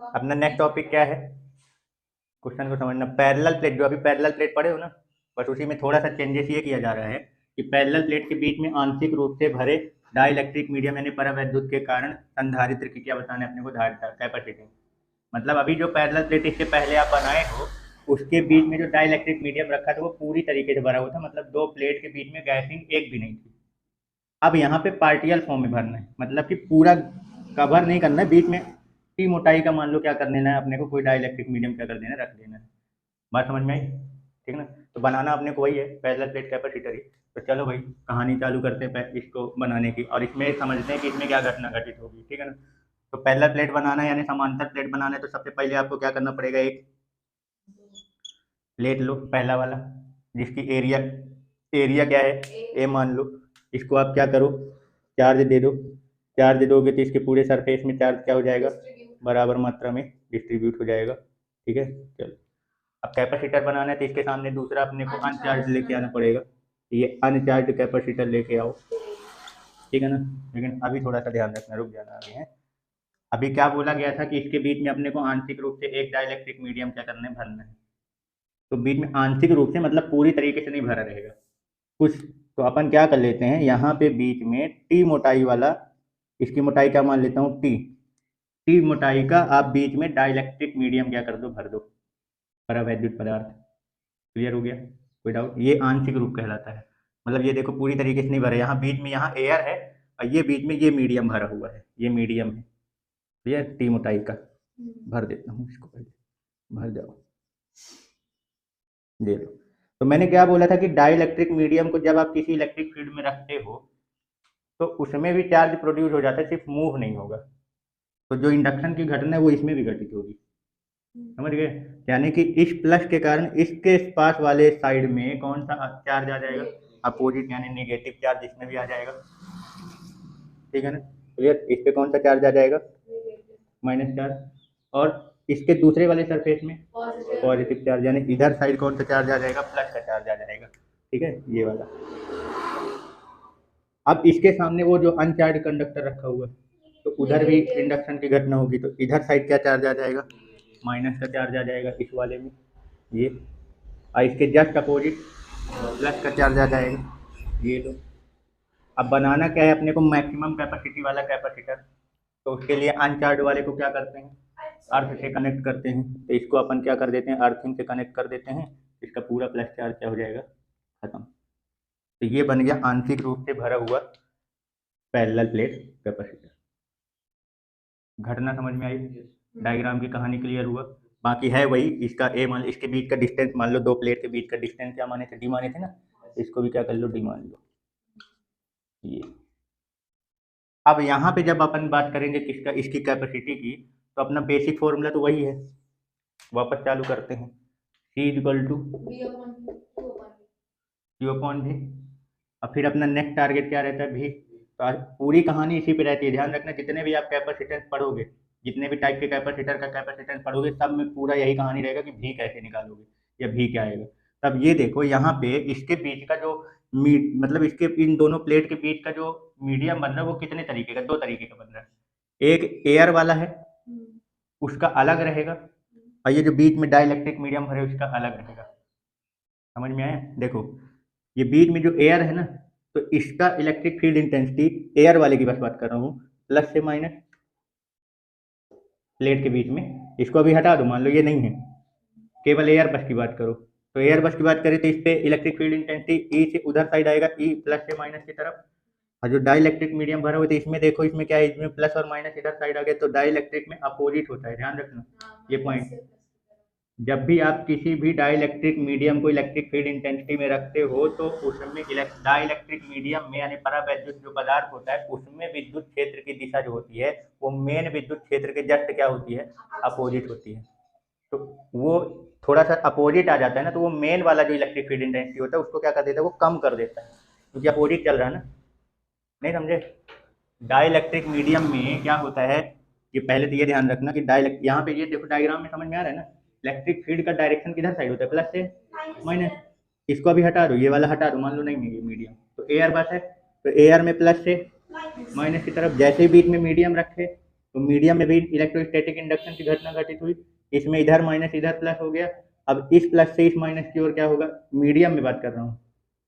अपना next topic क्या है, क्वेश्चन को समझना। पैरेलल प्लेट, जो अभी पैरेलल प्लेट पढ़े हो ना, बस उसी में थोड़ा सा चेंजेस ये किया जा रहा है कि पैरेलल प्लेट के बीच में आंशिक रूप से भरे डाइलेक्ट्रिक मीडियम यानी परावैद्युत के कारण संधारित्र की क्या बताना है अपने को, धारिता, कैपेसिटी। मतलब अभी जो पैरेलल प्लेट इससे पहले आप बनाए हो उसके बीच में जो डाइलेक्ट्रिक मीडियम रखा था वो पूरी तरीके से भरा हुआ था, मतलब दो प्लेट के बीच में गैपिंग एक भी नहीं थी। अब यहाँ पे पार्टियल फॉर्म में भरना है, मतलब कि पूरा कवर नहीं करना है, बीच में टी मोटाई का मान लो क्या कर देना है अपने को, कोई डाइलेक्ट्रिक मीडियम क्या कर देना है, रख देना है। बात समझ में आई, ठीक ना। तो बनाना अपने को वही है, पैरेलल प्लेट कैपेसिटर ही। तो चलो भाई कहानी चालू करते हैं इसको बनाने की, और इसमें समझते हैं कि इसमें क्या घटना घटित होगी, ठीक है ना। तो पैरेलल प्लेट बनाना है यानी समांतर प्लेट बनाना है, तो सबसे पहले आपको क्या करना पड़ेगा, एक प्लेट लो पहला वाला, जिसकी एरिया एरिया क्या है, ए मान लो। इसको आप क्या करो, चार्ज दे दो। चार्ज दोगे तो इसके पूरे सरफेस में चार्ज क्या हो जाएगा, बराबर मात्रा में डिस्ट्रीब्यूट हो जाएगा, ठीक है। चलो अब कैपेसिटर बनाना है तो इसके सामने दूसरा अपने को अनचार्ज लेके आना पड़ेगा, ये अनचार्ज कैपेसिटर लेके आओ, ठीक है ना। लेकिन अभी थोड़ा सा ध्यान रखना, रुक जाना अभी है। अभी क्या बोला गया था कि इसके बीच में अपने को आंशिक रूप से एक डाइलेक्ट्रिक मीडियम क्या करना है, भरना है। तो बीच में आंशिक रूप से मतलब पूरी तरीके से नहीं भरा रहेगा कुछ। तो अपन क्या कर लेते हैं, यहाँ पे बीच में टी मोटाई वाला, इसकी मोटाई क्या मान लेता हूँ, टी। टी मोटाई का आप बीच में डाइलेक्ट्रिक मीडियम क्या कर दो, भर दो, परावैद्युत पदार्थ। क्लियर हो गया, कोई डाउट। ये आंशिक रूप कहलाता है, मतलब ये देखो पूरी तरीके से नहीं भरा, यहाँ बीच में यहाँ एयर है और ये बीच में ये मीडियम भरा हुआ है, ये मीडियम है, क्लियर, टी मोटाई का। भर देता हूँ इसको पहले, भर जाओ, दे लो। तो मैंने क्या बोला था कि डाइलेक्ट्रिक मीडियम को जब आप किसी इलेक्ट्रिक फील्ड में रखते हो तो उसमें भी चार्ज प्रोड्यूस हो जाता है, सिर्फ मूव नहीं होगा। तो जो इंडक्शन की घटना है वो इसमें भी घटित होगी, समझ गए। यानी कि इस प्लस के कारण इसके पास वाले साइड में कौन सा चार्ज आ जाएगा, अपोजिट यानी नेगेटिव चार्ज इसमें भी आ जाएगा, ठीक है ना। क्लियर, इस पे कौन सा चार्ज आ जाएगा, माइनस चार्ज। और इसके दूसरे वाले सरफेस में पॉजिटिव चार्ज, यानी इधर साइड कौन सा चार्ज आ जाएगा, प्लस का चार्ज आ जाएगा, ठीक है, ये वाला। अब इसके सामने वो जो अनचार्ज कंडक्टर रखा हुआ है, तो उधर भी इंडक्शन की घटना होगी, तो इधर साइड क्या चार्ज आ जाएगा, माइनस का चार्ज आ जाएगा इस वाले में, ये। और इसके जस्ट अपोजिट प्लस का चार्ज आ जाएगा, ये लो। अब बनाना क्या है अपने को, मैक्सिमम कैपेसिटी वाला कैपेसिटर। तो उसके लिए अनचार्ज वाले को क्या करते हैं, अर्थ से कनेक्ट करते हैं। तो इसको अपन क्या कर देते हैं, अर्थिंग से कनेक्ट कर देते हैं, इसका पूरा प्लस चार्ज क्या हो जाएगा, खत्म। तो ये बन गया आंशिक रूप से भरा हुआ पैरेलल प्लेट कैपेसिटर। घटना समझ में आई, डायग्राम की कहानी क्लियर हुआ। बाकी है वही, इसका ए मान, इसके बीच का डिस्टेंस मान लो, दो प्लेट के बीच का डिस्टेंस क्या माने थे, डी माने थे ना, इसको भी क्या कर लो, डी मान लो, ये। अब यहाँ पे जब अपन बात करेंगे किसका, इसकी कैपेसिटी की, तो अपना बेसिक फॉर्मूला तो वही है, वापस चालू करते हैं। सी इक्वल टू क्यू अपॉन भी। और फिर अपना नेक्स्ट टारगेट क्या रहता है, भी। तो पूरी कहानी इसी पे रहती है, ध्यान रखना जितने भी आप कैपेसिटेंस पढ़ोगे, जितने भी टाइप के कैपेसिटर का कैपेसिटेंस पढ़ोगे, सब में पूरा यही कहानी रहेगा कि भी कैसे निकालोगे या भी क्या आएगा। तब ये देखो यहाँ पे इसके बीच का जो मतलब इसके इन दोनों प्लेट के बीच का जो मीडियम बन रहा है वो कितने तरीके का, दो तरीके का बन रहा है। एक एयर वाला है, उसका अलग रहेगा, और ये जो बीच में डाइलेक्ट्रिक मीडियम है उसका अलग रहेगा। समझ में आया, देखो ये बीच में जो एयर है ना, तो इसका इलेक्ट्रिक फील्ड इंटेंसिटी, एयर वाले की बस बात कर रहा हूँ, प्लस से माइनस प्लेट के बीच में। इसको अभी हटा दो, मान लो ये नहीं है, केवल एयर बस की बात करो। तो एयर बस की बात करें तो इस पे इलेक्ट्रिक फील्ड इंटेंसिटी ई से उधर साइड आएगा, ई प्लस से माइनस की तरफ। और जो डाइलेक्ट्रिक मीडियम भरा हुआ है तो इसमें देखो, इसमें क्या है, इसमें प्लस और माइनस इधर साइड आ गया, तो डाइलेक्ट्रिक में अपोजिट होता है, ध्यान रखना ये पॉइंट। जब भी आप किसी भी डाइलेक्ट्रिक मीडियम को इलेक्ट्रिक फील्ड इंटेंसिटी में रखते हो तो उसमें डाइलेक्ट्रिक मीडियम में यानी परावैद्युत जो पदार्थ होता है उसमें विद्युत क्षेत्र की दिशा जो होती है वो मेन विद्युत क्षेत्र के जस्ट क्या होती है, अपोजिट होती है। तो वो थोड़ा सा अपोजिट आ जाता है ना, तो वो मेन वाला जो इलेक्ट्रिक फील्ड इंटेंसिटी होता है उसको क्या कर देता है, वो कम कर देता है, क्योंकि अपोजिट चल रहा है ना, नहीं समझे। डाइलेक्ट्रिक मीडियम में क्या होता है, ये पहले तो ये ध्यान रखना कि डाइलेक्ट, यहाँ पे ये देखो डायग्राम में समझ में आ रहा है ना, इलेक्ट्रिक फील्ड का डायरेक्शन किधर साइड होता है, प्लस से माइनस। इसको अभी हटा दो, ये वाला हटा दो, मान लो नहीं है ये मीडियम, तो एयर बस है, तो एयर में प्लस से माइनस की तरफ, जैसे ही बीच में मीडियम रखे तो मीडियम में भी इलेक्ट्रोस्टैटिक इंडक्शन की घटना घटित हुई, इसमें इधर माइनस इधर प्लस हो गया। अब इस प्लस से इस माइनस की ओर क्या होगा, मीडियम में बात कर रहा हूँ,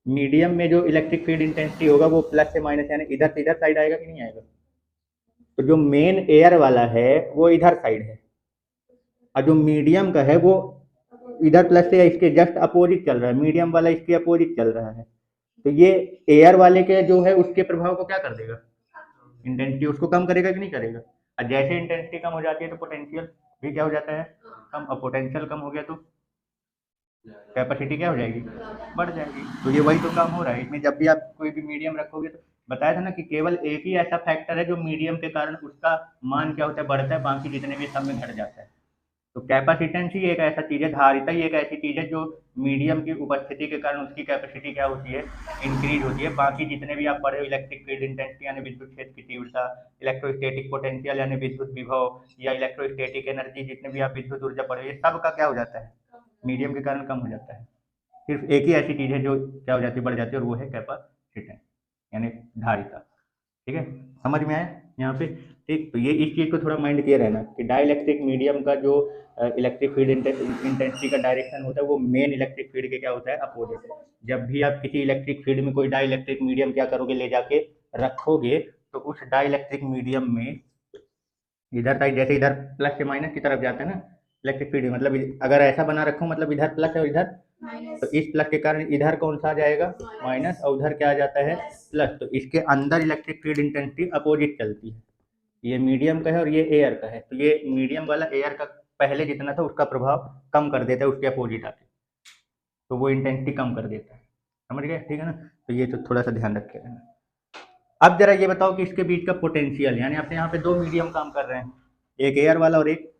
मीडियम में जो इलेक्ट्रिक फील्ड इंटेंसिटी होगा वो प्लस से माइनस यानी इधर से इधर साइड आएगा कि नहीं आएगा। तो जो मेन एयर वाला है वो इधर साइड है, और जो मीडियम का है वो इधर प्लस से इसके जस्ट अपोजिट चल रहा है, मीडियम वाला इसके अपोजिट चल रहा है। तो ये एयर वाले के जो है उसके प्रभाव को क्या कर देगा, इंटेंसिटी उसको कम करेगा कि नहीं करेगा। और जैसे इंटेंसिटी कम हो जाती है तो पोटेंशियल भी क्या हो जाता है, कम। और पोटेंशियल कम हो गया तो कैपेसिटी क्या हो जाएगी, बढ़ जाएगी। तो ये वही तो काम हो रहा है इसमें। जब भी आप कोई भी मीडियम रखोगे तो बताया था ना कि केवल एक ही ऐसा फैक्टर है जो मीडियम के कारण उसका मान क्या होता है, बढ़ता है, बाकी जितने भी सब में घट जाता है। तो कैपेसिटेंस ही एक ऐसा चीज़ है, धारिता ही एक ऐसी चीज़ है जो मीडियम की उपस्थिति के कारण उसकी कैपेसिटी क्या होती है, इंक्रीज होती है। बाकी जितने भी आप पढ़े हो, इलेक्ट्रिक फील्ड इंटेंसिटी यानी विद्युत क्षेत्र की तीव्रता, इलेक्ट्रोस्टैटिक पोटेंशियल यानी विद्युत विभव, या इलेक्ट्रोस्टैटिक एनर्जी, जितने भी आप विद्युत ऊर्जा पढ़े, ये सब का क्या हो जाता है, मीडियम के कारण कम हो जाता है। सिर्फ एक ही ऐसी चीज़ है जो क्या हो जाती है, बढ़ जाती है, और वो है कैपेसिटेंस यानी धारिता। ठीक है, समझ में आया यहाँ पे। ठीक, तो ये इस चीज़ को थोड़ा माइंड किए रहना कि डाइलेक्ट्रिक मीडियम का जो इलेक्ट्रिक फील्ड इंटेंसिटी का डायरेक्शन होता है वो मेन इलेक्ट्रिक फील्ड के क्या होता है, अपोजिट। जब भी आप किसी इलेक्ट्रिक फील्ड में कोई डाइलेक्ट्रिक मीडियम क्या करोगे, ले जाके रखोगे, तो उस डाइलेक्ट्रिक मीडियम में इधर साइड जैसे इधर प्लस से माइनस की तरफ जाता है ना इलेक्ट्रिक फील्ड, मतलब अगर ऐसा बना रखो मतलब इधर प्लस है और इधर, तो इस प्लस के कारण इधर कौन सा आ जाएगा, माइनस, और उधर क्या आ जाता है, प्लस। तो इसके अंदर इलेक्ट्रिक फील्ड इंटेंसिटी अपोजिट चलती है। ये मीडियम का है और ये एयर का है, तो ये मीडियम वाला एयर का पहले जितना था उसका प्रभाव कम कर देता है उसके अपोजिट आके, तो वो इंटेंसिटी कम कर देता है। समझ गए, ठीक है ना। तो ये तो थोड़ा सा ध्यान रखे रहना। अब जरा ये बताओ कि इसके बीच का पोटेंशियल, यानी आपने यहाँ पे दो मीडियम काम कर रहे हैं, एक एयर वाला और एक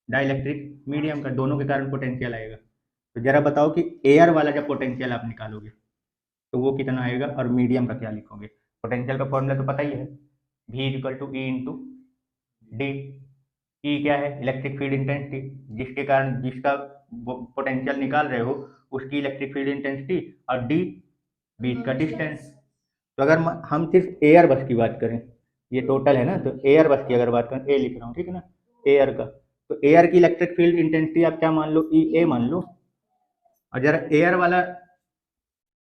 डाइलेक्ट्रिक मीडियम का, दोनों के कारण पोटेंशियल आएगा। तो जरा बताओ कि एयर वाला जब पोटेंशियल आप निकालोगे तो वो कितना आएगा, और मीडियम का क्या लिखोगे। पोटेंशियल का फॉर्मूला तो पता ही है, V equal to E into D. E क्या है, इलेक्ट्रिक फील्ड इंटेंसिटी, जिसके कारण जिसका पोटेंशियल निकाल रहे हो उसकी इलेक्ट्रिक फील्ड इंटेंसिटी, और डी बीच का डिस्टेंस। तो अगर हम सिर्फ एयर बस की बात करें, ये टोटल है ना, तो एयर बस की अगर बात करें, ए लिख रहा हूँ, ठीक है ना, एयर का, तो एयर की इलेक्ट्रिक फील्ड इंटेंसिटी आप क्या मान लो, ई ए मान लो। और जरा एयर वाला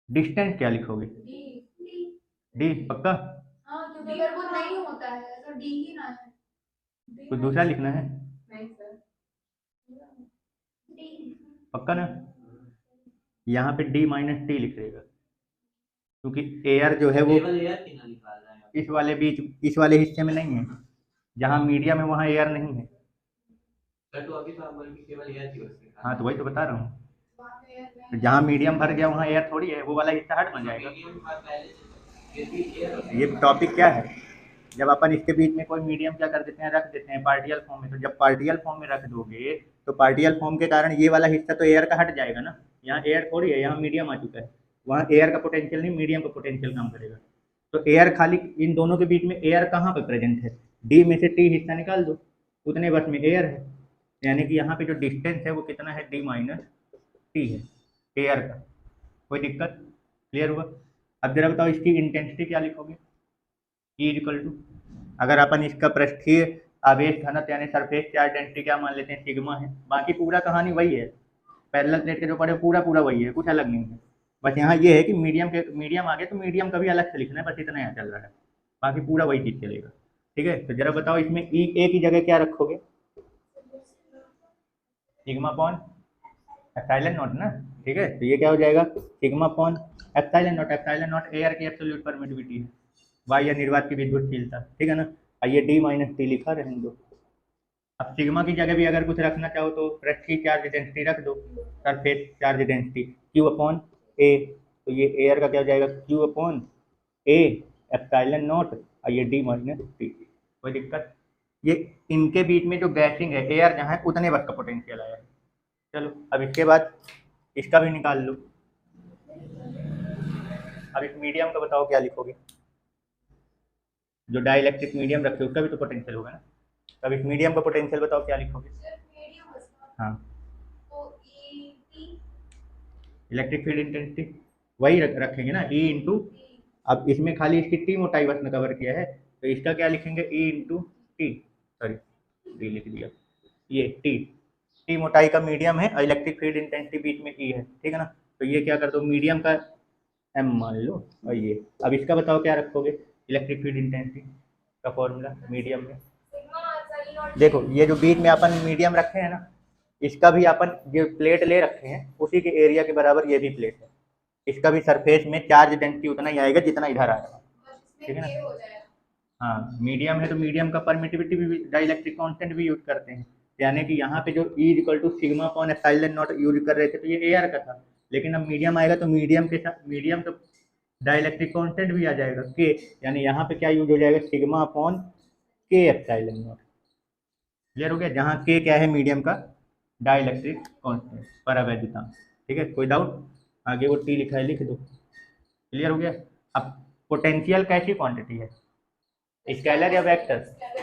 डिस्टेंस क्या लिखोगे, डी पक्का, क्योंकि अगर वो नहीं होता है तो डी ही ना है, कुछ दूसरा लिखना है, नहीं सर, पक्का ना। यहाँ पे डी माइनस टी लिख देगा, क्योंकि एयर जो है वो इस वाले बीच, इस वाले हिस्से में नहीं है, जहाँ मीडियम है वहाँ एयर नहीं है। तो अभी तो आप बोल के केवल एयर की वजह से, हाँ तो वही तो बता रहा हूँ, जहाँ मीडियम भर गया वहाँ एयर थोड़ी है, वो वाला हिस्सा हट बन जाएगा। ये टॉपिक क्या है, जब अपन इसके बीच में कोई मीडियम क्या कर देते हैं, रख देते हैं पार्टियल फॉर्म में, तो जब पार्टियल फॉर्म में रख दोगे तो पार्टियल फॉर्म के कारण ये वाला हिस्सा तो एयर का हट जाएगा ना, यहाँ एयर थोड़ी है, यहाँ मीडियम आ चुका है, वहाँ एयर का पोटेंशियल नहीं, मीडियम का पोटेंशियल काम करेगा। तो एयर खाली इन दोनों के बीच में एयर कहाँ पर प्रेजेंट है, डी में से टी हिस्सा निकाल दो, उतने बस में एयर है, यानी कि यहाँ पे जो डिस्टेंस है वो कितना है, डी माइनस टी है एयर का। कोई दिक्कत, क्लियर हुआ। अब जरा बताओ इसकी इंटेंसिटी क्या लिखोगे, ई इक्वल टू, अगर अपन इसका पृष्ठीय आवेश घनत्व यानी सरफेस चार्ज डेंसिटी क्या मान लेते हैं, सिग्मा है। बाकी पूरा कहानी वही है, पैरेलल प्लेट के जो पढ़े पूरा पूरा वही है, कुछ अलग नहीं है। बस यहाँ ये है कि मीडियम आ गया तो मीडियम का भी अलग से लिखना है, बस इतना यहाँ चल रहा है, बाकी पूरा वही चीज़ चलेगा। ठीक है, तो जरा बताओ इसमें ई ए की जगह क्या रखोगे, सिग्मा पॉन एप्सिलॉन नॉट ना। ठीक है, तो ये क्या हो जाएगा, sigma upon epsilon naught. Epsilon naught air की एब्सोल्यूट परमिटिविटी है, वायु या निर्वात की विद्युतशीलता, ठीक है ना। आइए डी माइनस टी लिखा रहने दो। अब सिग्मा की जगह भी अगर कुछ रखना चाहो तो पृष्ठीय चार्ज डेंसिटी रख दो, surface charge density Q upon A. तो ये एयर का क्या हो जाएगा, Q upon A epsilon naught, और ये डी माइनस टी। कोई दिक्कत, ये इनके बीच में जो गैसिंग है, एयर जहाँ है उतने बस का पोटेंशियल आया है। चलो अब इसके बाद इसका भी निकाल लो। अब इस मीडियम का बताओ क्या लिखोगे, जो डाइलेक्ट्रिक मीडियम रखे उसका भी तो पोटेंशियल होगा ना। अब इस मीडियम का पोटेंशियल बताओ क्या लिखोगे, हाँ इलेक्ट्रिक फील्ड इंटेंसिटी वही रखेंगे ना, ई इंटू, अब इसमें खाली इसकी टी मोटाई बस ने कवर किया है, तो इसका क्या लिखेंगे, E into T. Sorry D लिख दिया, ये टी मोटाई का मीडियम है और इलेक्ट्रिक फील्ड इंटेंसिटी बीच में ई है, ठीक है ना। तो ये क्या कर दो, मीडियम का एम मान लो, और ये अब इसका बताओ क्या रखोगे, इलेक्ट्रिक फील्ड इंटेंसिटी का फॉर्मूला मीडियम में। देखो ये जो बीच में अपन मीडियम रखे हैं ना, इसका भी अपन जो प्लेट ले रखे हैं उसी के एरिया के बराबर ये भी प्लेट है, इसका भी सरफेस में चार्ज डेंसिटी उतना ही आएगा जितना इधर आएगा, ठीक है ना। हाँ मीडियम है तो मीडियम का परमिटिविटी भी डाइलेक्ट्रिक कांस्टेंट भी यूज करते हैं, यानी कि यहाँ पे जो E equal to sigma upon epsilon naught use कर रहे थे तो ये एयर का था, लेकिन अब मीडियम आएगा तो मीडियम के साथ मीडियम तो डाइलेक्ट्रिक कांस्टेंट भी आ जाएगा के, यानी यहाँ पे क्या यूज हो जाएगा, सिग्मा अपॉन के एप्सिलॉन नॉट। क्लियर हो गया, जहाँ के क्या है मीडियम का डाइलेक्ट्रिक कांस्टेंट परावैद्युतांक, ठीक है। कोई डाउट, आगे वो टी लिखा है लिख दो। क्लियर हो गया। अब पोटेंशियल कैसी क्वांटिटी है, स्केलर या वेक्टर,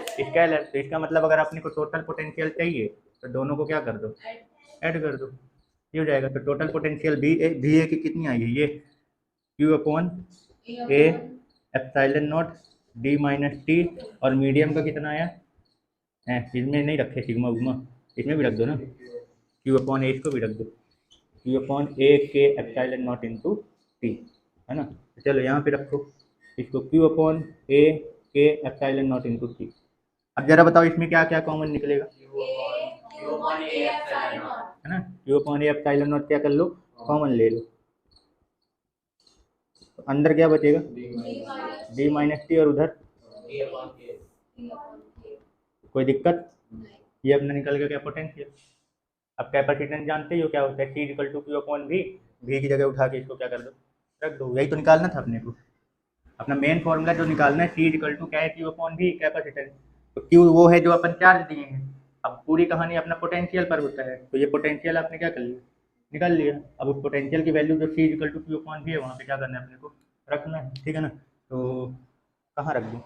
स्केलर, तो इसका मतलब अगर अपने को टोटल पोटेंशियल चाहिए तो दोनों को क्या कर दो, ऐड कर दो, ये हो जाएगा। तो टोटल पोटेंशियल वी ए की कितनी आई है, ये Q upon A epsilon not D minus T, और मीडियम का कितना आया, इसमें नहीं रखे सिग्मा उग्मा, इसमें भी रख दो ना, क्यू अपॉन ए, इसको भी रख दो, क्यू अपॉन ए के एप्सिलॉन नॉट इंटू टी, है ना। तो चलो यहाँ पे रखो इसको, क्यू अपॉन ए के एप्सिलॉन नॉट इंटू टी। अब जरा बताओ इसमें क्या क्या कॉमन निकलेगा, है ना, Q upon A epsilon not क्या कर लो, कॉमन ले लो, तो अंदर क्या बचेगा, डी माइनस टी, और उधर कोई दिक्कत, ये अपना निकल गया क्या, पोटेंशियल। अब कैपेसिटेंस जानते ही हो क्या होता है, C equal to Q upon V की जगह उठा के इसको क्या कर दो, रख दो, यही तो निकालना था अपने को। अपना मेन फॉर्मूला जो निकालना है, सी इक्वल टू क्या है, क्यू अपॉन वी कैपेसिटेंस, तो क्यू वो है जो अपन चार्ज दिए हैं, अब पूरी कहानी अपना पोटेंशियल पर होता है, तो ये पोटेंशियल आपने क्या कर लिया, निकाल लिया। अब उस पोटेंशियल की वैल्यू जो C equal to Q upon V है वहाँ पे क्या करना है अपने को, रखना है, ठीक है ना। तो कहाँ रख दूँ,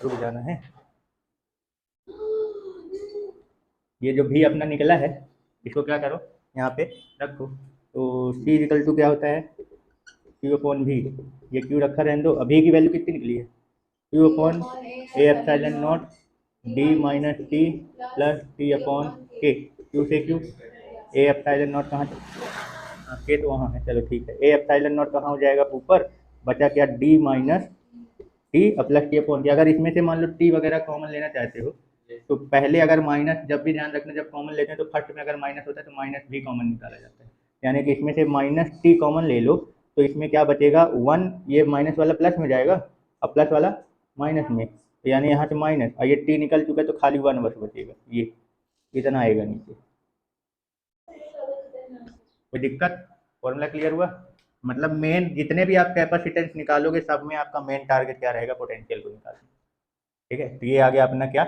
रुक जाना है, ये जो भी अपना निकला है इसको क्या करो यहाँ पे रखो, तो सी इक्वल टू क्या होता है, क्यू अपॉन वी, ये क्यू रखा रहने दो, अभी की वैल्यू कितनी निकली है, Q upon A epsilon not D minus T plus T upon के, क्यू से क्यू, ए एप्सिलॉन नॉट कहाँ, के तो वहाँ है, चलो ठीक है, ए एप्सिलॉन नॉट कहाँ हो जाएगा ऊपर, बचा क्या D minus T plus T upon के। अगर इसमें से मान लो टी वगैरह कॉमन लेना चाहते हो तो पहले अगर माइनस, जब भी ध्यान रखना जब कॉमन लेते हैं तो फर्स्ट में अगर माइनस होता है तो माइनस भी कॉमन निकाला जाता है, यानी कि इसमें से माइनस टी कॉमन ले लो तो इसमें क्या बचेगा, वन, ये माइनस वाला प्लस में जाएगा और प्लस वाला माइनस में, तो यानी यहाँ से माइनस, और ये टी निकल चुका है तो खाली वन बस बचेगा, ये इतना आएगा नीचे। कोई दिक्कत, फॉर्मूला क्लियर हुआ। मतलब मेन जितने भी आप कैपेसिटेंस निकालोगे सब में आपका मेन टारगेट क्या रहेगा, पोटेंशियल को निकालना, ठीक है। तो ये आ गया अपना क्या,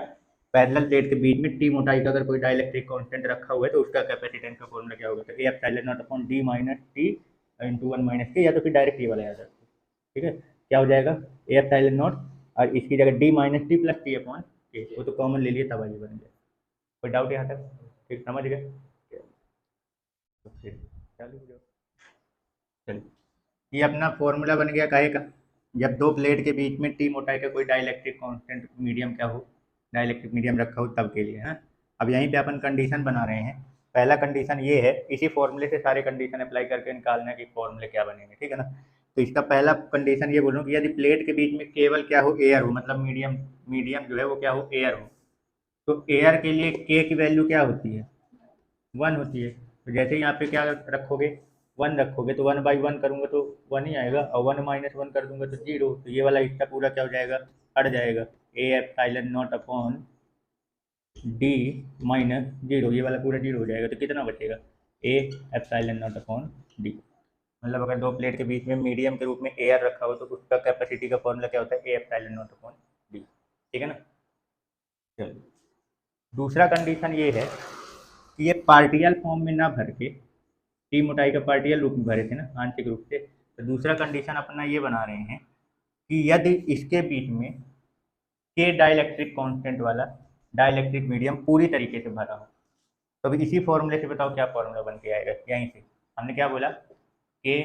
पैरेलल प्लेट के बीच में टी मोटाई का अगर कोई डाइलेक्ट्रिक कांस्टेंट रखा हुआ है तो उसका कैपेसिटेंस का फॉर्मूला क्या होगा, तो ए epsilon not upon D minus T into one minus के, या तो फिर डायरेक्ट ये वाला याद रखो, ठीक है। क्या हो जाएगा, ए एप्सिलॉन नॉट और इसकी जगह D minus T plus T upon के, वो तो कॉमन ले लिए तब ये बन गया। कोई डाउट यहाँ तक, ठीक समझ गए, तो फिर चालू हो जाओ। चलिए ये अपना फॉर्मूला बन गया काहे का, जब दो प्लेट के बीच में टी मोटाई का कोई डाइलेक्ट्रिक कांस्टेंट मीडियम क्या हो, डाइलेक्ट्रिक मीडियम रखा हो तब के लिए, है। अब यहीं पे अपन कंडीशन बना रहे हैं, पहला कंडीशन ये है, इसी फॉर्मूले से सारे कंडीशन अप्लाई करके निकालना है कि फॉर्मूले क्या बनेंगे, ठीक है ना। तो इसका पहला कंडीशन ये बोलूँ कि यदि प्लेट के बीच में केवल क्या हो, एयर हो, मतलब मीडियम मीडियम जो है वो क्या हो, एयर हो, तो एयर के लिए के की वैल्यू क्या होती है, वन होती है। तो जैसे यहाँ पे क्या रखोगे, वन रखोगे तो वन बाई वन करूँगा तो वन ही आएगा, और वन माइनस वन कर दूंगा तो जीरो, तो ये वाला हिस्सा पूरा क्या हो जाएगा, हट जाएगा, ए epsilon not upon D minus zero, ये वाला पूरा जीरो हो जाएगा, तो कितना बचेगा, ए एप्सिलॉन नॉट अपॉन डी। मतलब अगर दो प्लेट के बीच में मीडियम के रूप में एयर रखा हो तो उसका कैपेसिटी का फॉर्मूला क्या होता है, ए एप्सिलॉन नॉट अपॉन डी, ठीक है ना। चलो दूसरा कंडीशन ये है कि ये पार्टियल फॉर्म में ना भर के, टी मोटाई का पार्टियल रूप में भरे थे ना आंशिक रूप से, तो दूसरा कंडीशन अपना ये बना रहे हैं कि यदि इसके बीच में के डाइलेक्ट्रिक कांस्टेंट वाला डाइलेक्ट्रिक मीडियम पूरी तरीके से भरा हो, तो अभी इसी फॉर्मूले से बताओ क्या फॉर्मूला बन के आएगा, यहीं से हमने क्या बोला, के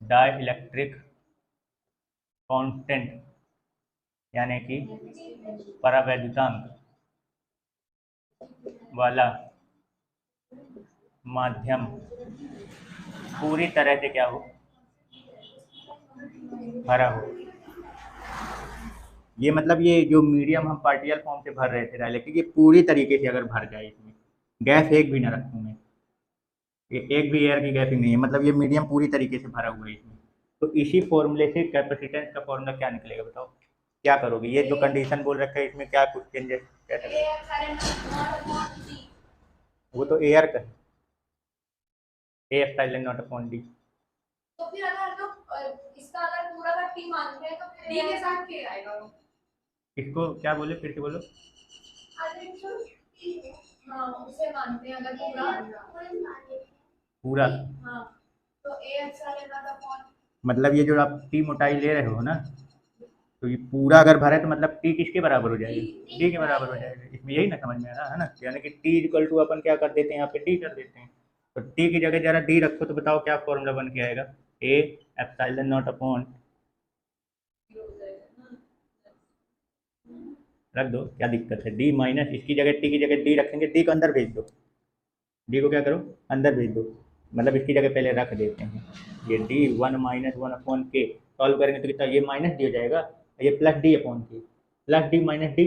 डाइलेक्ट्रिक कांस्टेंट यानी कि परावैद्युतांक वाला माध्यम पूरी तरह से क्या हो, भरा हो। ये मतलब ये जो मीडियम हम पार्टिकल फॉर्म से भर रहे थे डायलेक्ट्रिक, ये पूरी तरीके से अगर भर जाए, इसमें गैस एक भी ना रखूँ मैं, ये एक भी एयर की गैसिंग नहीं है, मतलब ये मीडियम पूरी तरीके से भरा हुआ है इसमें। तो इसी फॉर्मूले से कैपेसिटेंस का फॉर्मूला क्या निकलेगा बताओ, क्या करोगे? ये जो कंडीशन बोल रखा है इसमें क्या कुछ चेंजेस कैसे करोगे? वो तो एयर का है, ए एप्सिलॉन नॉट अपॉन डी। तो फिर अगर हम लोग इसका अगर पूरा का टी मानते हैं तो फिर डी के साथ क्या आएगा वो? इसको क्या बोले, फिर से बोलो। हाँ उसे मानते हैं अगर पूरा हाँ तो ए एप्सिलॉन नॉट अपॉन, मतलब ये जो आप टी मोटाई ले रहे हो ना, तो ये पूरा अगर भरा है तो मतलब टी किसके बराबर हो जाएगा? डी के बराबर हो जाएगा। इसमें यही ना समझ में आ रहा है ना, यानी कि टी इक्वल टू अपन क्या कर देते हैं यहाँ पे, डी कर देते हैं। तो टी की जगह जरा डी रखो तो बताओ क्या फॉर्मूला बन के आएगा, ए एप्सिलॉन नॉट अपॉन, रख दो, क्या दिक्कत है, डी माइनस, इसकी जगह टी की जगह डी रखेंगे, डी को अंदर भेज दो, डी को क्या करो, अंदर भेज दो, मतलब इसकी जगह पहले रख देते हैं। ये डी 1-1/k सॉल्व करेंगे तो कितना, ये माइनस डी हो जाएगा, ये प्लस डी अपॉन के, plus D minus D,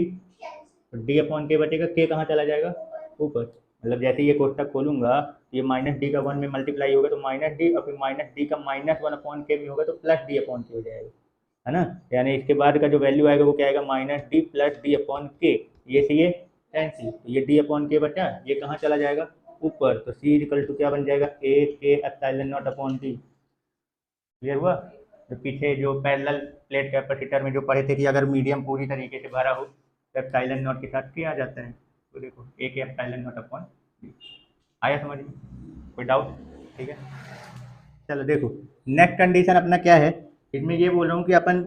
D upon के बचेगा, के कहाँ चला जाएगा, ऊपर। मतलब जैसे ये कोष्टक खोलूंगा, ये माइनस डी का 1 में मल्टीप्लाई होगा तो माइनस डी, और फिर माइनस डी का -1/k में होगा तो प्लस डी अपॉन के हो जाएगा, है ना। यानी इसके बाद का जो वैल्यू आएगा वो क्या आएगा, minus D plus D upon K, ये से ये कैंसिल, तो ये डी अपॉन के बचा, ये कहाँ चला जाएगा, ऊपर। तो सी इक्वल टू क्या बन जाएगा, ए के epsilon not upon D. Clear हुआ? तो पीछे जो पैरेलल प्लेट कैपेसिटर में जो पढ़े थे कि अगर मीडियम पूरी तरीके से भरा हो तो एप्सिलॉन नॉट के साथ क्या आ जाता है, तो देखो ए के एप्सिलॉन नॉट अपॉन डी। आया समझ में? कोई डाउट? ठीक है, चलो देखो नेक्स्ट कंडीशन अपना क्या है, इसमें ये बोल रहा हूँ कि अपन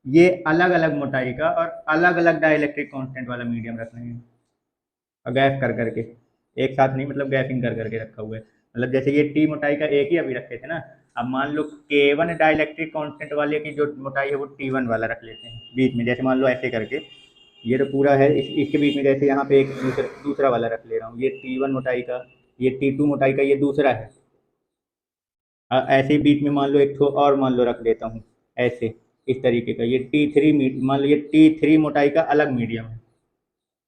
ये अलग अलग मोटाई का और अलग अलग डाइलेक्ट्रिक कांस्टेंट वाला मीडियम रख रहे हैं, और गैस कर करके, एक साथ नहीं, मतलब गैसिंग कर करके रखा हुआ है। मतलब जैसे ये टी मोटाई का एक ही अभी रखे थे ना, अब मान लो K1 डाइलेक्ट्रिक कांस्टेंट वाले की जो मोटाई है वो T1 वाला रख लेते हैं बीच में, जैसे मान लो ऐसे करके, ये तो पूरा है, इसके बीच में जैसे यहाँ पे एक दूसरा वाला रख ले रहा हूँ, ये T1 मोटाई का, ये T2 मोटाई का, ये दूसरा है। ऐसे ही बीच में मान लो एक ठो और मान लो रख देता हूँ ऐसे, इस तरीके का, ये T3 मान लो ये T3 मोटाई का अलग मीडियम है।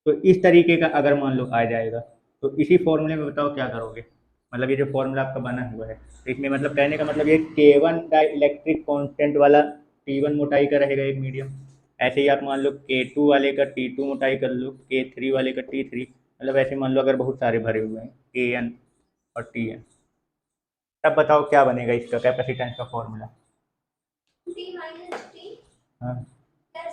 तो इस तरीके का अगर मान लो आ जाएगा तो इसी फॉर्मूले में बताओ क्या करोगे, मतलब ये जो फॉर्मूला आपका बना हुआ है, तो इसमें मतलब कहने का मतलब ये K1 डाइलेक्ट्रिक कांस्टेंट वाला T1 मोटाई का रहेगा एक मीडियम, ऐसे ही आप मान लो K2 वाले का T2 मोटाई कर लो, K3 वाले का T3, मतलब ऐसे मान लो अगर बहुत सारे भरे हुए हैं Kn और Tn, तब बताओ क्या बनेगा इसका कैपेसिटेंस का फॉर्मूला। हाँ,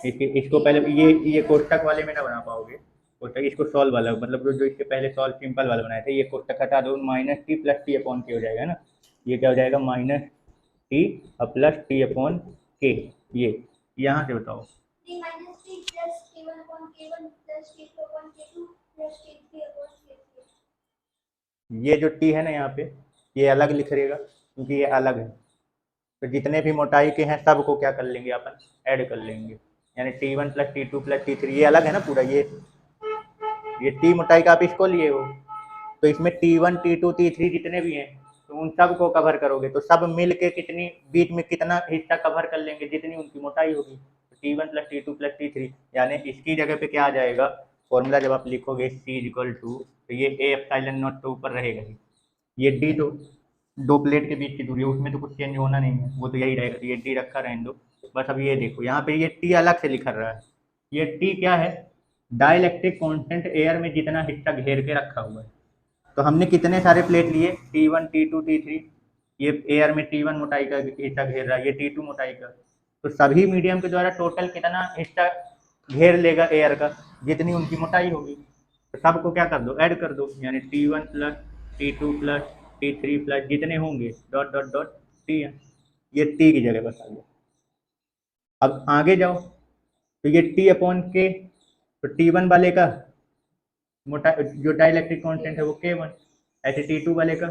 इसको पहले ये कोष्टक वाले में ना बना पाओगे, कोष्टक इसको सॉल्व वाला, मतलब जो इसके पहले सॉल्व सिंपल वाला बनाए थे, ये कोष्टक हटा दो, minus T plus T upon के हो जाएगा ना, ये क्या हो जाएगा, माइनस टी और प्लस टी अपॉन के, ये यहाँ से बताओ, ये जो टी है ना यहाँ पे, ये अलग लिख रहेगा क्योंकि ये अलग है, तो जितने भी मोटाई के हैं सबको क्या कर लेंगे अपन, ऐड कर लेंगे, यानी T1 plus T2 plus T3, ये अलग है ना पूरा, ये टी मोटाई का आप इसको लिए हो, तो इसमें T1 T2 T3 जितने भी हैं तो उन सब को कवर करोगे तो सब मिल के कितनी बीच में कितना हिस्सा कवर कर लेंगे, जितनी उनकी मोटाई होगी, तो T1 plus T2 plus T3, यानी इसकी जगह पे क्या आ जाएगा फॉर्मूला, जब आप लिखोगे C इक्वल टू, तो ये ए एप्सिलॉन नॉट तो ऊपर रहेगा ही, ये डी तो दो प्लेट के बीच की दूरी है, उसमें तो कुछ चेंज होना नहीं है, वो तो यही रहेगा, तो ये डी रखा रहने दो बस। अब ये देखो यहाँ पे ये टी अलग से लिखा रहा है, ये टी क्या है, डाइलेक्ट्रिक कांस्टेंट एयर में जितना हिस्सा घेर के रखा हुआ है, तो हमने कितने सारे प्लेट लिए, T1 T2 T3, ये एयर में T1 मोटाई का हिस्सा घेर रहा है, ये T2 मोटाई का, तो सभी मीडियम के द्वारा टोटल कितना हिस्सा घेर लेगा एयर का, जितनी उनकी मोटाई होगी, तो सबको क्या कर दो, ऐड कर दो, यानी T1 plus T2 plus T3 plus जितने होंगे डॉट डॉट डॉट टी है, ये टी की जगह बता दो। अब आगे जाओ तो ये टी अपॉन के, तो T1 वाले का मोटा जो डाइलेक्ट्रिक कांस्टेंट है वो K1, ऐसे T2 वाले का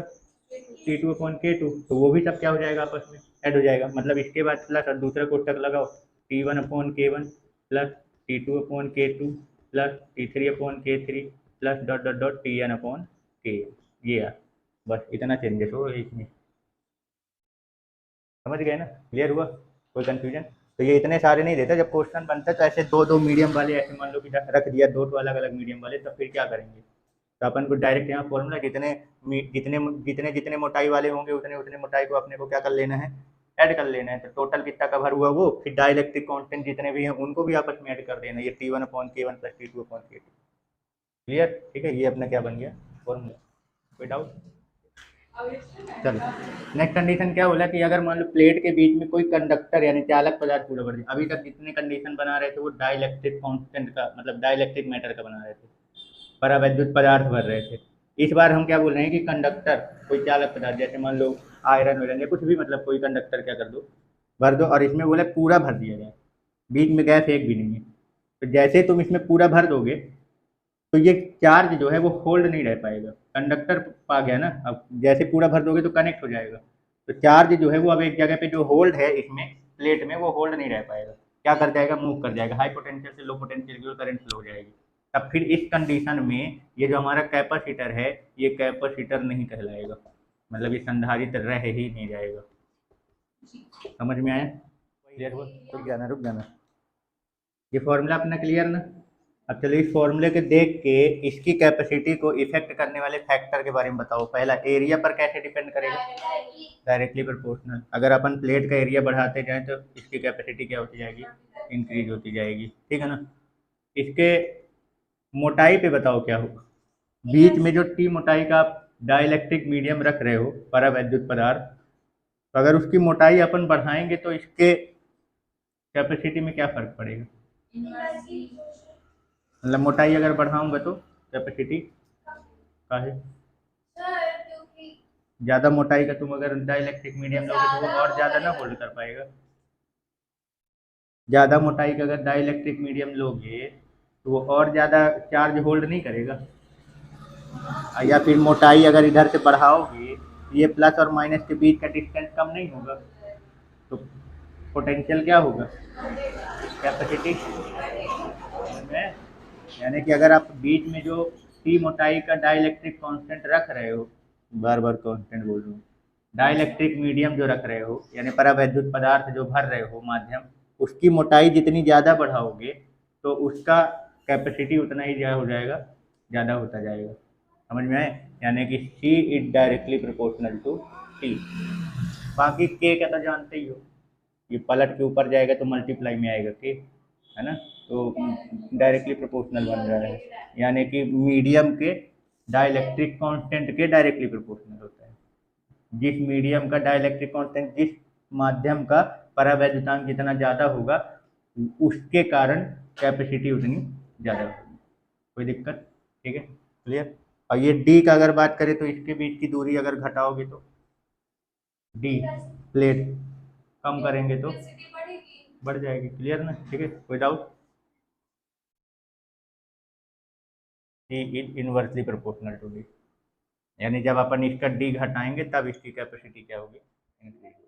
T2 अपॉन K2, तो वो भी सब क्या हो जाएगा आपस में ऐड हो जाएगा, मतलब इसके बाद प्लस और दूसरा कोष्टक लगाओ, T1 upon K1 plus T2 upon K2 plus T3 upon K3 plus dot dot dot T N upon K, ये है। बस इतना चेंजेस हो इसमें, समझ गए ना, क्लियर हुआ, कोई कंफ्यूजन? तो ये इतने सारे नहीं देता, जब क्वेश्चन बनता है तो ऐसे दो दो मीडियम वाले ऐसे मान लो कि रख दिया दो अलग अलग मीडियम वाले, तब फिर क्या करेंगे? तो अपन को डायरेक्ट यहाँ फॉर्मूला जितने जितने जितने जितने मोटाई वाले होंगे उतने उतने मोटाई को अपने को क्या कर लेना है, ऐड कर लेना है। तो टोटल कितना कवर हुआ वो, फिर डाइलेक्ट्रिक कांस्टेंट जितने भी हैं उनको भी आपस में ऐड कर देना, ये T1 upon K1 plus T2 upon K2। Clear, ठीक है, ये अपना क्या बन गया फॉर्मूला, कोई डाउट? चलो नेक्स्ट कंडीशन क्या बोला कि अगर मान लो प्लेट के बीच में कोई कंडक्टर यानी चालक पदार्थ पूरा भर दिया। अभी तक जितने कंडीशन बना रहे थे वो डाइलेक्ट्रिक कांस्टेंट का मतलब डाइलेक्ट्रिक मैटर का बना रहे थे, परावैद्युत पदार्थ भर रहे थे। इस बार हम क्या बोल रहे हैं कि कंडक्टर कोई चालक पदार्थ, जैसे मान लो आयरन वायरन या कुछ भी, मतलब कोई कंडक्टर क्या कर दो, भर दो, और इसमें बोला पूरा भर दिया जाए, बीच में गैस एक भी नहीं है। तो जैसे तुम इसमें पूरा भर दोगे तो ये चार्ज जो है वो होल्ड नहीं रह पाएगा, कंडक्टर पा गया ना, अब जैसे पूरा भर दोगे तो कनेक्ट हो जाएगा, तो चार्ज जो है वो अब एक जगह पे जो होल्ड है इसमें प्लेट में वो होल्ड नहीं रह पाएगा, क्या कर जाएगा, मूव कर जाएगा, हाई पोटेंशियल से लो पोटेंशियल की ओर करंट फ्लो हो जाएगी। तब फिर इस कंडीशन में ये जो हमारा कैपेसिटर है ये कैपेसिटर नहीं कहलाएगा, मतलब ये संधारित्र रह ही नहीं जाएगा। समझ में आया, क्लियर हुआ? रुक जाना, ये फॉर्मूला अपना क्लियर ना? अब चलिए इस फॉर्मूले के देख के इसकी कैपेसिटी को इफेक्ट करने वाले फैक्टर के बारे में बताओ। पहला, एरिया पर कैसे डिपेंड करेगा, डायरेक्टली प्रोपोर्शनल। अगर अपन प्लेट का एरिया बढ़ाते जाएं तो इसकी कैपेसिटी क्या होती जाएगी, इंक्रीज होती जाएगी, ठीक है ना। इसके मोटाई पे बताओ क्या होगा, बीच में जो टी मोटाई का आप डाइलेक्ट्रिक मीडियम रख रहे हो परावैद्युत पदार्थ, तो अगर उसकी मोटाई अपन बढ़ाएंगे तो इसके कैपेसिटी में क्या फर्क पड़ेगा, मतलब मोटाई अगर बढ़ाऊंगा तो कैपेसिटी का है, ज़्यादा मोटाई का तुम अगर डाइलेक्ट्रिक मीडियम लोगे तो वो और ज़्यादा ना होल्ड कर पाएगा, ज़्यादा मोटाई का अगर डाइलेक्ट्रिक मीडियम लोगे तो वो और ज़्यादा चार्ज होल्ड नहीं करेगा। या फिर मोटाई अगर इधर से बढ़ाओगे ये प्लस और माइनस के बीच का डिस्टेंस कम नहीं होगा, तो पोटेंशियल क्या होगा, कैपेसिटी में। यानी कि अगर आप बीच में जो टी मोटाई का डाइलेक्ट्रिक कांस्टेंट रख रहे हो, बार बार कांस्टेंट बोल रहा हूँ, डाइलेक्ट्रिक मीडियम जो रख रहे हो यानी परावैद्युत पदार्थ जो भर रहे हो माध्यम, उसकी मोटाई जितनी ज़्यादा बढ़ाओगे तो उसका कैपेसिटी उतना ही ज़्यादा हो जाएगा, ज़्यादा होता जाएगा। समझ में आए, यानी कि C is directly proportional to T। बाकी K का तो जानते ही हो, ये पलट के ऊपर जाएगा तो मल्टीप्लाई में आएगा K, है ना, तो डायरेक्टली प्रोपोर्शनल बन रहा है, यानी कि मीडियम के डाइलेक्ट्रिक कांस्टेंट के डायरेक्टली प्रोपोर्शनल होता है। जिस मीडियम का डाइलेक्ट्रिक कांस्टेंट, जिस माध्यम का परावैद्युतांक जितना ज़्यादा होगा उसके कारण कैपेसिटी उतनी ज़्यादा होगी। कोई दिक्कत, ठीक है, क्लियर। और ये D का अगर बात करें तो इसके बीच की दूरी अगर घटाओगे तो D प्लेट कम करेंगे तो बढ़ जाएगी, क्लियर ना, ठीक है, कोई doubt? D is inversely proportional to D, यानी जब अपन इसका D घटाएंगे तब इसकी कैपेसिटी क्या होगी, इंक्रीज होगी।